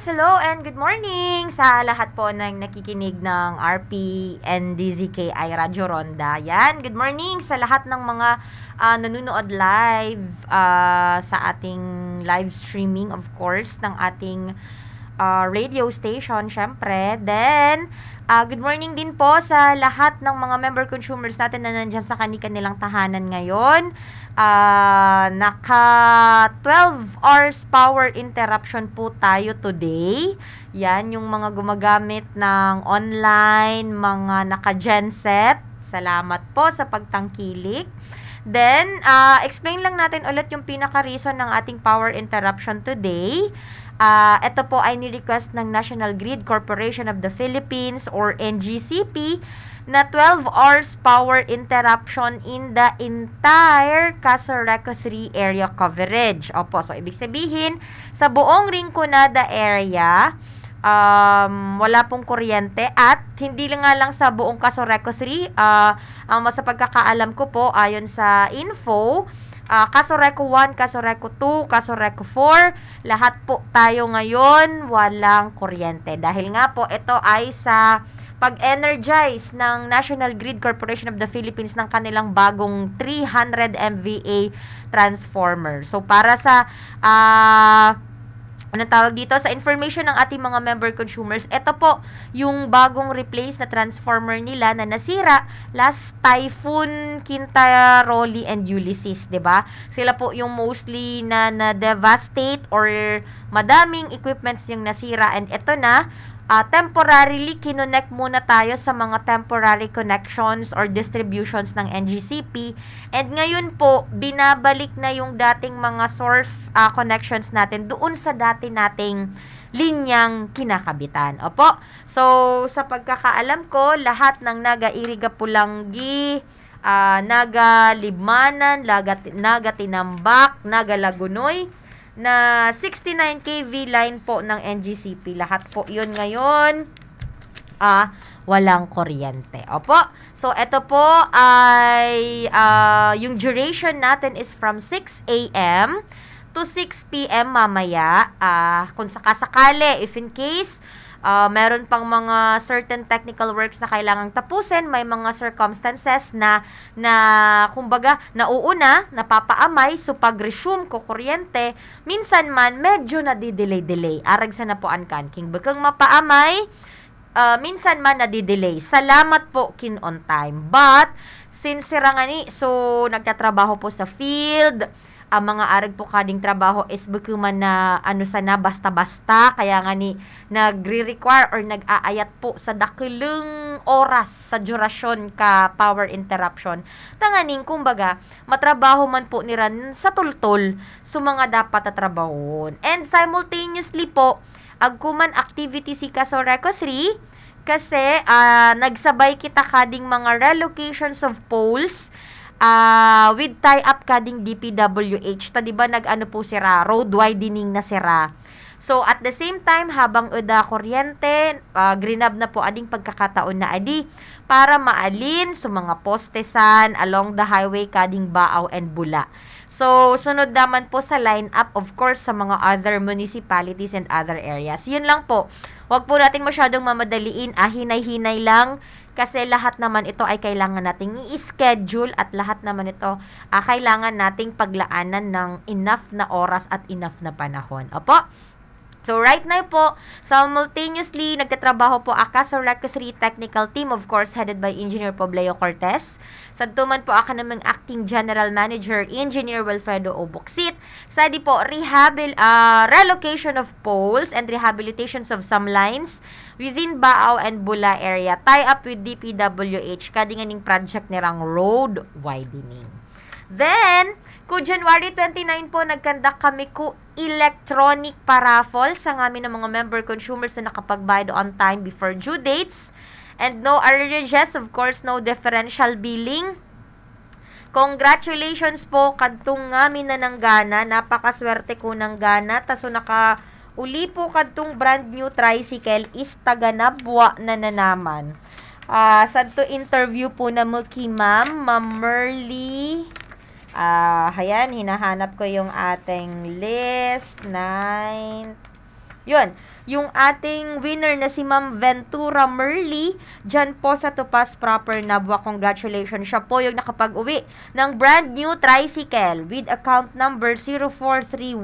hello and good morning sa lahat po ng nakikinig ng RP and DZKI Radyo Ronda. Yan, good morning sa lahat ng mga nanonood live sa ating live streaming, of course, ng ating radio station, syempre. Then, good morning din po sa lahat ng mga member consumers natin na nandyan sa kanilang tahanan ngayon. Naka 12 hours power interruption po tayo today. Yan, yung mga gumagamit ng online, mga naka-genset. Salamat po sa pagtangkilik. Then, explain lang natin ulit yung pinaka-reason ng ating power interruption today. Ito po ay ni-request ng National Grid Corporation of the Philippines or NGCP na 12 hours power interruption in the entire Casoreco 3 area coverage. Opo, so ibig sabihin, sa buong Rinconada area, wala pong kuryente at hindi lang sa buong Casoreco 3. Ang sa pagkakaalam ko po, ayon sa info, Casoreco 1, Casoreco 2, Casoreco 4, lahat po tayo ngayon walang kuryente. Dahil nga po, ito ay sa pag-energize ng National Grid Corporation of the Philippines ng kanilang bagong 300 MVA transformer. So, para sa tawag dito, sa information ng ating mga member consumers, ito po yung bagong replace na transformer nila na nasira last Typhoon Kintaroli and Ulysses, 'di ba? Sila po yung mostly na devastate or madaming equipments yung nasira, and ito na temporarily kinonect muna tayo sa mga temporary connections or distributions ng NGCP, and ngayon po binabalik na yung dating mga source connections natin doon sa dati nating linyang kinakabitan. Opo, so sa pagkakaalam ko, lahat ng Naga Iriga Pulanggi, Naga Libmanan, Naga Tinambak, Naga Lagunoy, na 69 kV line po ng NGCP. Lahat po yun ngayon walang kuryente. Opo. So, ito po ay yung duration natin is from 6 a.m. to 6 p.m. mamaya. Kung sakasakali, if in case meron pang mga certain technical works na kailangang tapusin, may mga circumstances na kumbaga nauuna, napapaamay, so pag-resume ko kuryente, minsan man medyo nadidelay. Arag sa napuan kan king bakang mapaamay, minsan man nadidelay. Salamat po kin on time. But since sirangani, so nagtatrabaho po sa field, ang mga arag po kading trabaho is bukuman na sana basta-basta, kaya nga ni nagre-require or nag-aayat po sa dakilang oras sa durasyon ka power interruption. Tanganing kumbaga matrabaho man po niran sa tultol so mga dapat tatrabahon. And simultaneously po agkuman activity si Casoreco 3 kasi nagsabay kita kading mga relocations of poles with tie-up kading DPWH. Ta, diba nag-ano po sira, road widening na sira. So, at the same time, habang kuryente, grinab na po ading pagkakataon na adi para maalin sa mga postesan along the highway kading Baaw and Bula. So, sunod naman po sa line-up, of course, sa mga other municipalities and other areas. Yun lang po. Huwag po natin masyadong mamadaliin, hinay-hinay lang, kasi lahat naman ito ay kailangan nating i-schedule at lahat naman ito kailangan nating paglaanan ng enough na oras at enough na panahon. Opo? So, right now po, simultaneously, nagtatrabaho po Casoreco 3 Technical Team, of course, headed by Engineer Pobleo Cortez. Santuman po ako namang Acting General Manager, Engineer Wilfredo Obuxit. Sadi po, relocation of poles and rehabilitations of some lines within Baaw and Bula area. Tie up with DPWH, kadinganing project nirang road widening. Then, ku January 29 po, nagkandak kami ku electronic paraffle sa ngamin ng mga member consumers na nakapagbayad on time before due dates. And no arrearages, of course, no differential billing. Congratulations po kadtong ngamin na ng gana. Napakaswerte ko ng gana. Taso uli po kadtong brand new tricycle is taganabwa na nanaman. Sadto interview po na mo ki Ma'am Merly. Ayan, hinahanap ko yung ating list. 9. Yun. yung ating winner na si Ma'am Ventura Merly, dyan po sa Topas Proper Nabwa. Congratulations. Siya po yung nakapag-uwi ng brand new tricycle with account number 04310141.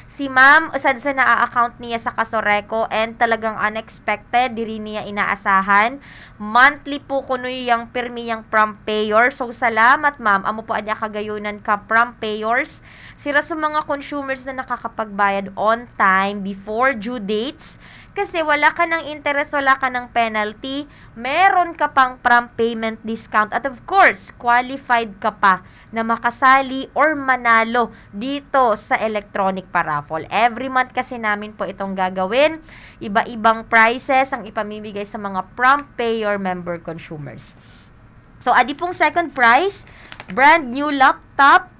Si Ma'am, usad sa na-account niya sa Kasoreco and talagang unexpected, diri niya inaasahan. Monthly po kuno yung pirmi yung prompt payer. So, salamat Ma'am. Amo po anya kagayunan ka prompt payers. Sira sa mga consumers na nakakapagbayad on time before due dates. Kasi wala ka ng interest, wala ka ng penalty, meron ka pang prompt payment discount. At of course, qualified ka pa na makasali or manalo dito sa electronic paraffle. Every month kasi namin po itong gagawin. Iba-ibang prices ang ipamimigay sa mga prompt payer member consumers. So, adi pong second prize, brand new laptop,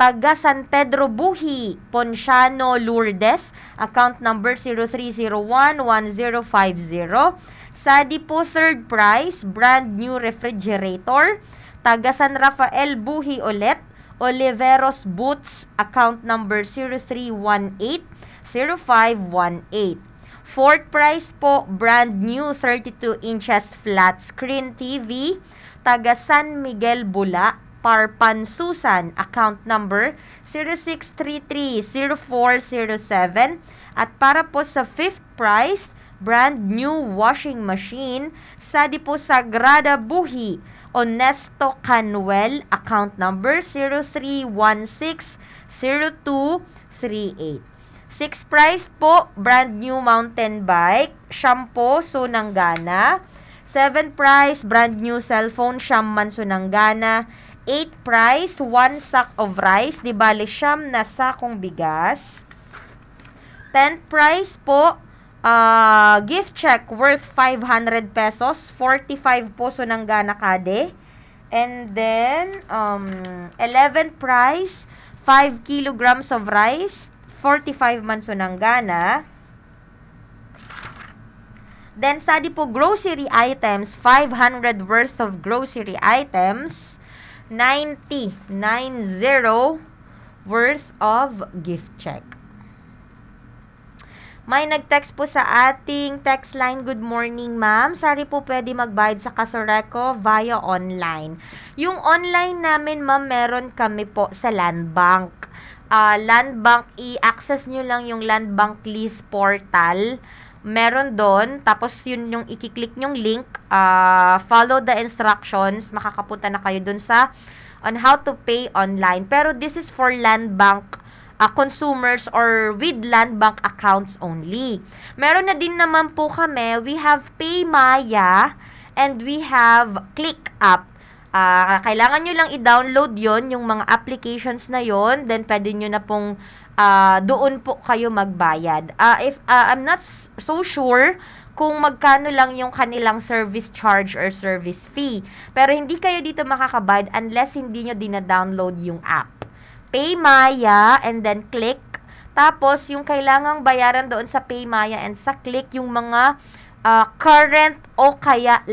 taga San Pedro Buhi, Ponciano Lourdes, account number 03011050. Sadi po third prize, brand new refrigerator, taga San Rafael Buhi ulit, Oliveros Boots, account number 03180518. Fourth prize po, brand new 32 inches flat screen TV, taga San Miguel Bula, Parpan Susan, account number 06330407. At para po sa fifth prize, brand new washing machine, sadi po Sagrada Buhi, Honesto Canuel, account number 03160238. Sixth prize po, brand new mountain bike, Shampoo Sunanggana. Seventh prize, brand new cellphone, Shamman Sunanggana. 8th prize, 1 sack of rice, di bali siyam na sakong bigas. 10th prize po, gift check worth 500 pesos, 45 po Sunanggana kade. And then, 11th prize, 5 kilograms of rice, 45 man Sunanggana. Then, sadi po grocery items, 500 worth of grocery items, 90 worth of gift check. May nag-text po sa ating text line, good morning ma'am. Sorry po pwede magbayad sa Kasoreco via online. Yung online namin ma'am, meron kami po sa Land Bank. Land Bank, i-access nyo lang yung Land Bank Lease Portal. Meron doon, tapos yun yung i-click nyong link, follow the instructions, makakapunta na kayo doon sa on how to pay online. Pero this is for Land Bank consumers or with Land Bank accounts only. Meron na din naman po kami, we have PayMaya and we have ClickUp. Kailangan nyo lang i-download yon yung mga applications na yon, then pwede nyo na pong doon po kayo magbayad. I'm not so sure kung magkano lang yung kanilang service charge or service fee. Pero hindi kayo dito makakabayad unless hindi nyo dina-download yung app. PayMaya and then Click. Tapos, yung kailangang bayaran doon sa PayMaya and sa Click, yung mga current o kaya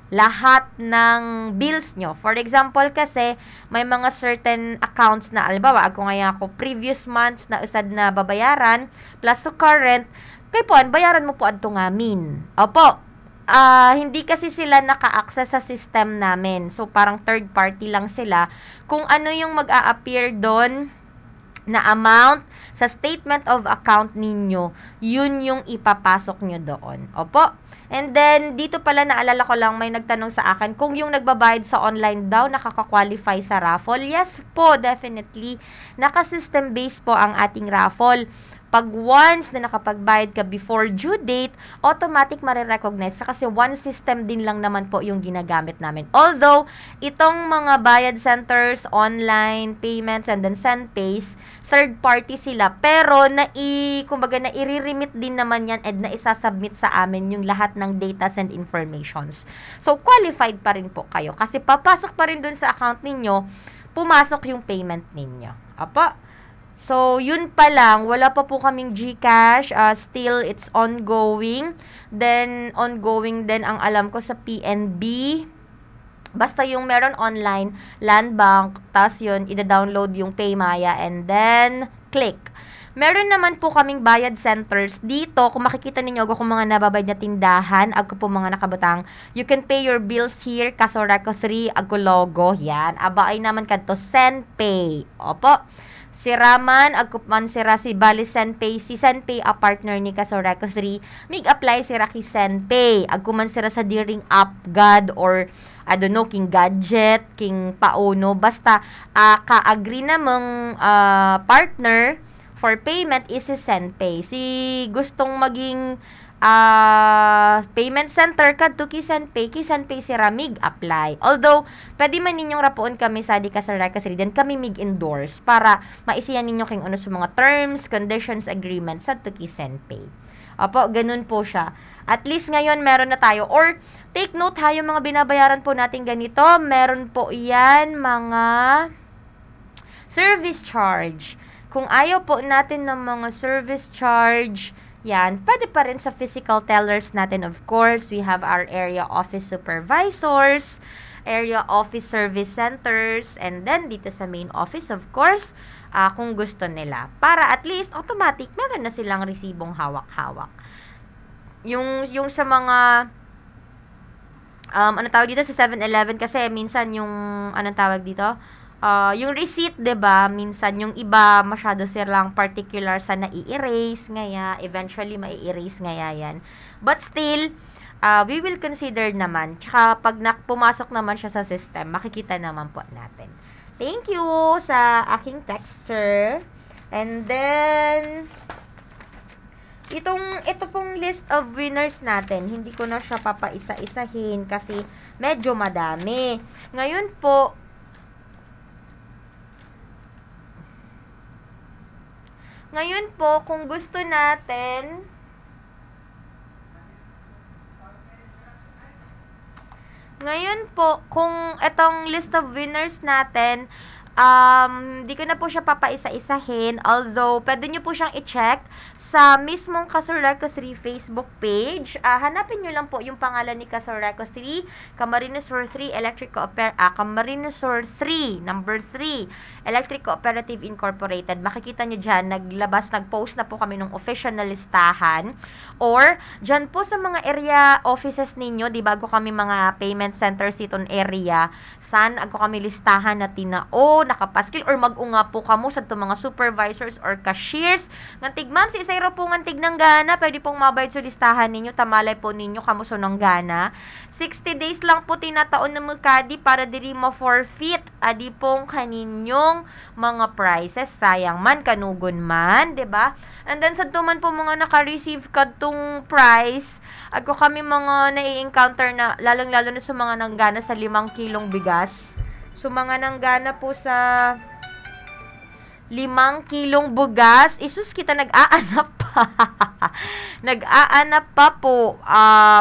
lahat ng bills nyo. For example, kasi may mga certain accounts na, alibawa, ako ngayon ako, previous months na usad na babayaran, plus to current, kay puan, bayaran mo po adto ngamin. Opo, hindi kasi sila naka-access sa system namin. So, parang third party lang sila. Kung ano yung mag-a-appear doon na amount sa statement of account ninyo, yun yung ipapasok nyo doon. Opo. And then, dito pala naalala ko lang, may nagtanong sa akin, kung yung nagbabayad sa online daw, nakaka-qualify sa raffle. Yes po, definitely. Naka-system based po ang ating raffle. Pag once na nakapagbayad ka before due date, automatic marirecognize kasi one system din lang naman po yung ginagamit namin. Although, itong mga bayad centers, online, payments, and then SendPays, third party sila. Pero, kumbaga, i-remit din naman yan and na isasubmit sa amin yung lahat ng data and informations. So, qualified pa rin po kayo. Kasi papasok pa rin dun sa account ninyo, pumasok yung payment ninyo. Apa? So, yun pa lang. Wala pa po kaming GCash. Still, it's ongoing. Then, ongoing din ang alam ko sa PNB. Basta yung meron online, Land Bank, tas yun, ida-download yung PayMaya and then Click. Meron naman po kaming bayad centers dito. Kung makikita ninyo ako kung mga nababayad na tindahan, ako po mga nakabutang, you can pay your bills here, Kasoreco 3, ako logo, yan. Aba ay naman kadto Senpay. Opo. Si Raman, ako man si Bali Senpay, si Senpay a partner ni Kasoreco 3, mig apply si Raki Senpay. Ako man sira sa Deering App God or I don't know, king gadget, king pauno, basta ka-agree namang partner for payment is si Senpay. Si gustong maging payment center kadto ki Senpay si Ramig apply. Although, pwede man ninyong rapuon kami sa di Kasoreco 3, then kami mig endorse para maisiyan ninyo king ano sa mga terms, conditions, agreements sa tuki Senpay. Opo, ganun po siya. At least ngayon meron na tayo. Or, take note ha, yung mga binabayaran po natin ganito, meron po yan mga service charge. Kung ayaw po natin ng mga service charge, yan, pwede pa rin sa physical tellers natin, of course. We have our area office supervisors, area office service centers, and then dito sa main office, of course, kung gusto nila. Para at least, automatic, meron na silang resibong hawak-hawak. Yung sa mga, ano tawag dito, sa 7-Eleven, kasi minsan yung, anong tawag dito? Yung receipt, 'di ba? Minsan yung iba masyado silang particular sa nai-erase ngaya, eventually mai-erase ngaya yan. But still, we will consider naman. Tsaka pag pumasok naman siya sa system, makikita naman po natin. Thank you sa aking texter. And then ito pong list of winners natin, hindi ko na siya papaisa-isahin kasi medyo madami. Ngayon po, kung gusto natin, kung itong list of winners natin, di ko na po siya papaisa-isahin. Although, pwede nyo po siyang i-check sa mismong Kasoreco 3 Facebook page. Hanapin nyo lang po yung pangalan ni Kasoreco 3, Camarines Sur 3 Electric Camarines Sur 3, number 3, Electric Cooperative Incorporated. Makikita nyo dyan, nag-post na po kami ng official na listahan. Or, dyan po sa mga area offices ninyo, di bago kami mga payment centers itong area, saan ako kami listahan na tinao, nakapaskil, or mag-unga po kamo sa mga supervisors or cashiers. Ngantig, ma'am, si isayro po ngantig ng gana, pwede pong mabayad sa listahan ninyo, tamalay po ninyo kamuso ng gana. 60 days lang po tinataon na magkadi para diri ma-forfeit. Adi pong kaninyong mga prices, sayang man, kanugon man, 'di ba? And then, sa tuman po mga naka-receive kadtong price, ako kami mga nai-encounter na, lalong-lalo na sa mga nanggana sa 5 kilong bigas. So, mga nanggana po sa 5 kilong bugas, isus kita nag-aanap pa. Nag-aanap pa po.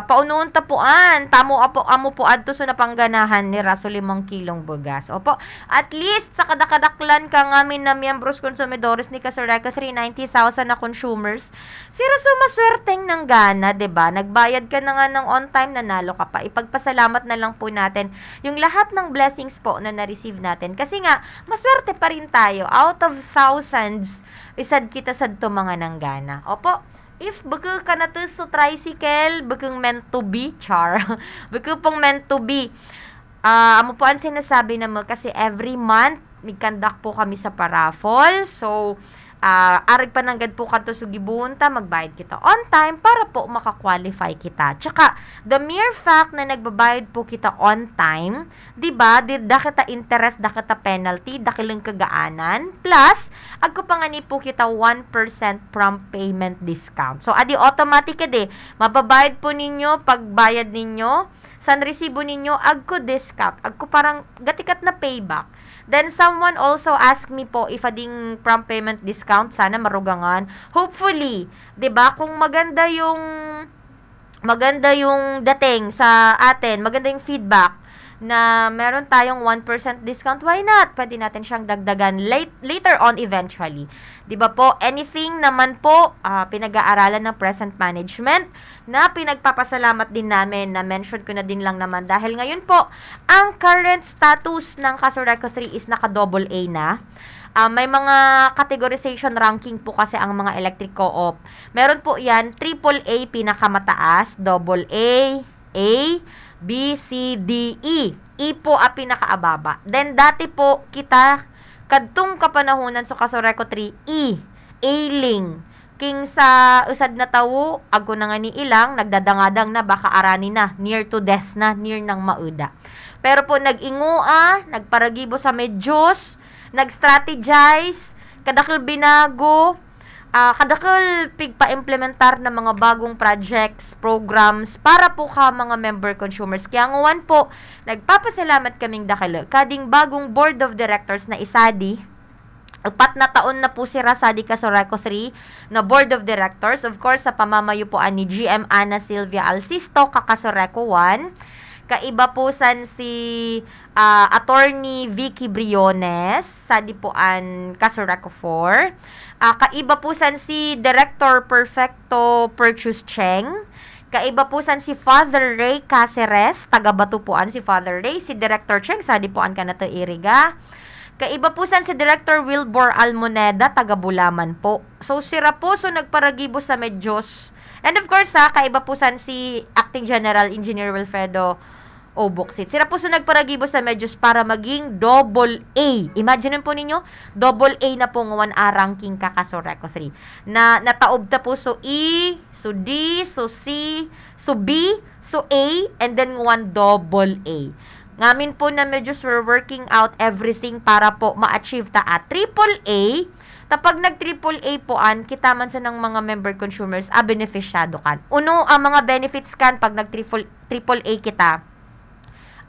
Paunoon tapuan. Amo po adto sa napangganahan ni Raso 5 kilong bugas. Opo. At least, sa kadakadaklan ka ngamin na miyembros konsumidores ni Kasoreco 390,000 na consumers, si Raso maswerteng ng gana, 'di ba? Nagbayad ka na nga ng on time, nanalo ka pa. Ipagpasalamat na lang po natin yung lahat ng blessings po na na-receive natin. Kasi nga, maswerte pa rin tayo. Out of thousands, isad kita sa to mga nanggana. Opo, if baka ka na to sa tricycle, bakang meant to be, char. Baka pong meant to be. Amo po ang sinasabi na mo, kasi every month, may conduct po kami sa paraffol. So, arig pananggad po kanto sugibunta, magbayad kita on time para po makakwalify kita. Tsaka, the mere fact na nagbabayad po kita on time, di ba, da kita interest, da kita penalty, da kilang kagaanan, plus, agko pangani po kita 1% prompt payment discount. So, adi automatic edi, mababayad po ninyo, pagbayad ninyo, san resibo ninyo, agko discount, agko parang gatikat na payback. Then, someone also asked me po if ading prompt payment discount, sana marugangan. Hopefully, 'di ba? Kung maganda yung dating sa atin, maganda yung feedback, na meron tayong 1% discount, why not? Pwede natin siyang dagdagan later on eventually. 'Di ba po? Anything naman po pinag-aaralan ng present management na pinagpapasalamat din namin, na mention ko na din lang naman dahil ngayon po ang current status ng Kasureco 3 is naka-double A na. May mga categorization ranking po kasi ang mga electric co-op. Meron po yan, AAA pinakamataas, AA, A, B, C, D, E. E po ang pinakaababa. Then dati po kita, kadtong kapanahunan sa Kasureco 3, E, A-ling. King sa usad na tawo, ago na nga ni ilang, nagdadangadang na, baka arani na, near to death na, near ng mauda. Pero po nag-ingua, nagparagibo sa medyos, nag-strategize, kadakil binago, kadakil pigpa-implementar ng mga bagong projects, programs, para po ka mga member consumers. Kaya ngawan po, nagpapasalamat kaming dakil, kading bagong board of directors na isadi, 4 na taon na po si Rasadi Kasureco 3 na board of directors, of course, sa pamamayo po ni GM Ana Silvia Alcisto, Kasureco 1. Kaiba po san si Attorney Vicky Briones, sa dipuan Kasureco 4. Kaiba po san si Director Perfecto Purchase Cheng. Kaiba po san si Father Ray Caceres, taga Batupuan si Father Ray, si Director Cheng, sa dipuan Kanato Iriga. Kaiba po san si Director Wilbur Almoneda, taga Bulaman po. So, si Raposo nagparagibo sa medyos. And of course, kaiba po san si Acting General Engineer Wilfredo Oboksit. Si Raposo nagparagibo sa medyos para maging double A. Imagine po ninyo, double A na po ngawan ranking ka Kasureco 3. Na nataob ta po so E, so D, so C, so B, so A, and then ngawan double A. Ngamin po na medyo we're working out everything para po ma-achieve ta at AAA. Tapag nag-AAA po kita man sa ng mga member consumers, beneficiado kan. Uno, ang mga benefits kan pag nag-AAA kita,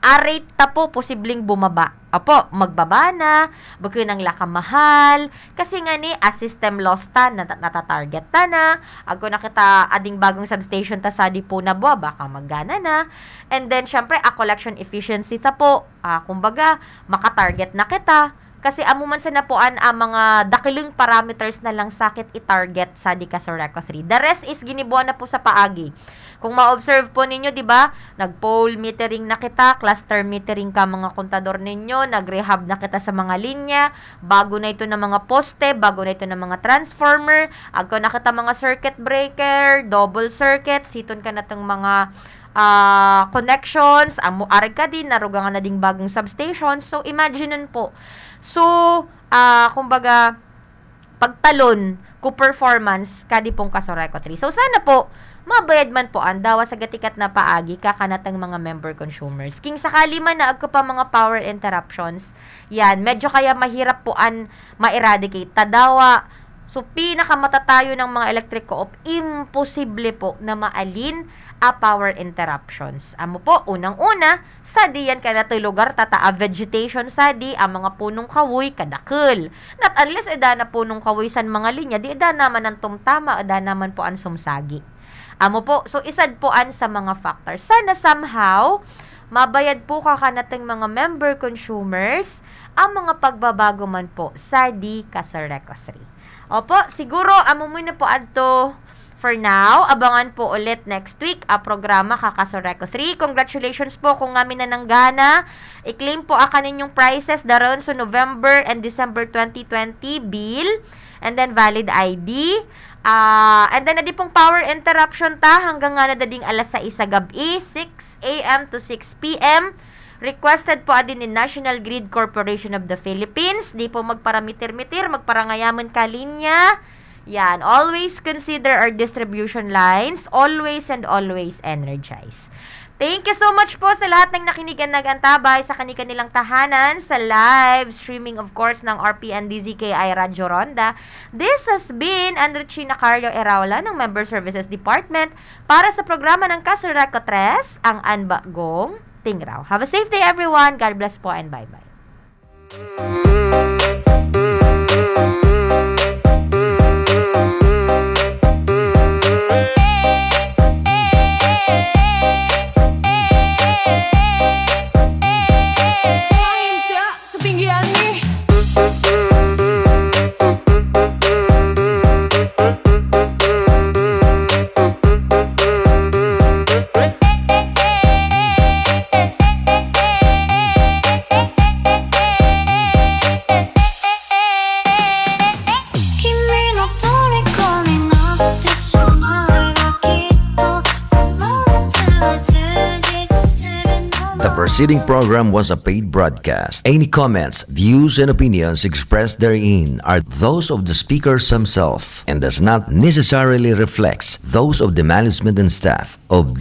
rate ta po posibleng bumaba. Apo, magbaba na, bagay ng lakamahal, kasi nga ni, system loss ta, natatarget ta na, ako na kita ading bagong substation ta sa di po na buwa, baka maggana na, and then, syempre, collection efficiency ta po, kumbaga, makatarget na kita, kasi amuman sa napuan ang mga dakiling parameters na lang sakit i-target sa di Kasureco 3. The rest is ginibuan na po sa paagi. Kung ma-observe po ninyo, di ba, nag-pole metering na kita, cluster metering ka mga kontador ninyo, nag-rehab na kita sa mga linya, bago na ito ng mga poste, bago na ito ng mga transformer, agko na kita mga circuit breaker, double circuit, siton ka na itong mga connections, arag ka din, narugangan na ding bagong substation. So, imaginein po. So, kumbaga, pagtalon ko performance kadi pong Kasureco 3. So, sana po, mabayad man po ang dawa sa gatikat na paagi kakanatang mga member consumers. King sakali man na agko pa mga power interruptions, yan, medyo kaya mahirap po ma-eradicate. Tadawa, so, pinakamatatayo ng mga electric co-op, imposible po na maalin power interruptions. Amo po, unang-una, sa diyan ka na to lugar, vegetation sa di, ang mga punong kawoy, kadakil. Not unless, eda na punong kawoy san mga linya, di eda naman ang tumtama, eda naman po ang sumsagi. Amo po, so isad po sa mga factors. Sana somehow, mabayad po kakanating mga member consumers ang mga pagbabago man po sa di Kasureco 3. Opo, siguro, amo muna po adto for now. Abangan po ulit next week programa Kasureco 3. Congratulations po kung ngamin na nanggana. I-claim po ninyong prices daron sa November and December 2020 bill and then valid ID. And then nadi pong power interruption ta hanggang nga na dading alas 6 sa gabi, 6 a.m. to 6 p.m. Requested po adin ni National Grid Corporation of the Philippines. Di po magparamitir-mitir, magparangayaman ka linya. Yan, always consider our distribution lines, always and always energize. Thank you so much po sa lahat ng nakinig at nag-antabay sa kanilang tahanan sa live streaming, of course, ng RPN DZKI Radyo Ronda. This has been Andrechina Carlo Eraula ng Member Services Department para sa programa ng Kasureco 3, ang Anbagong Tingraw. Have a safe day, everyone. God bless po and bye-bye. preceding program was a paid broadcast. Any comments, views, and opinions expressed therein are those of the speakers themselves and does not necessarily reflect those of the management and staff of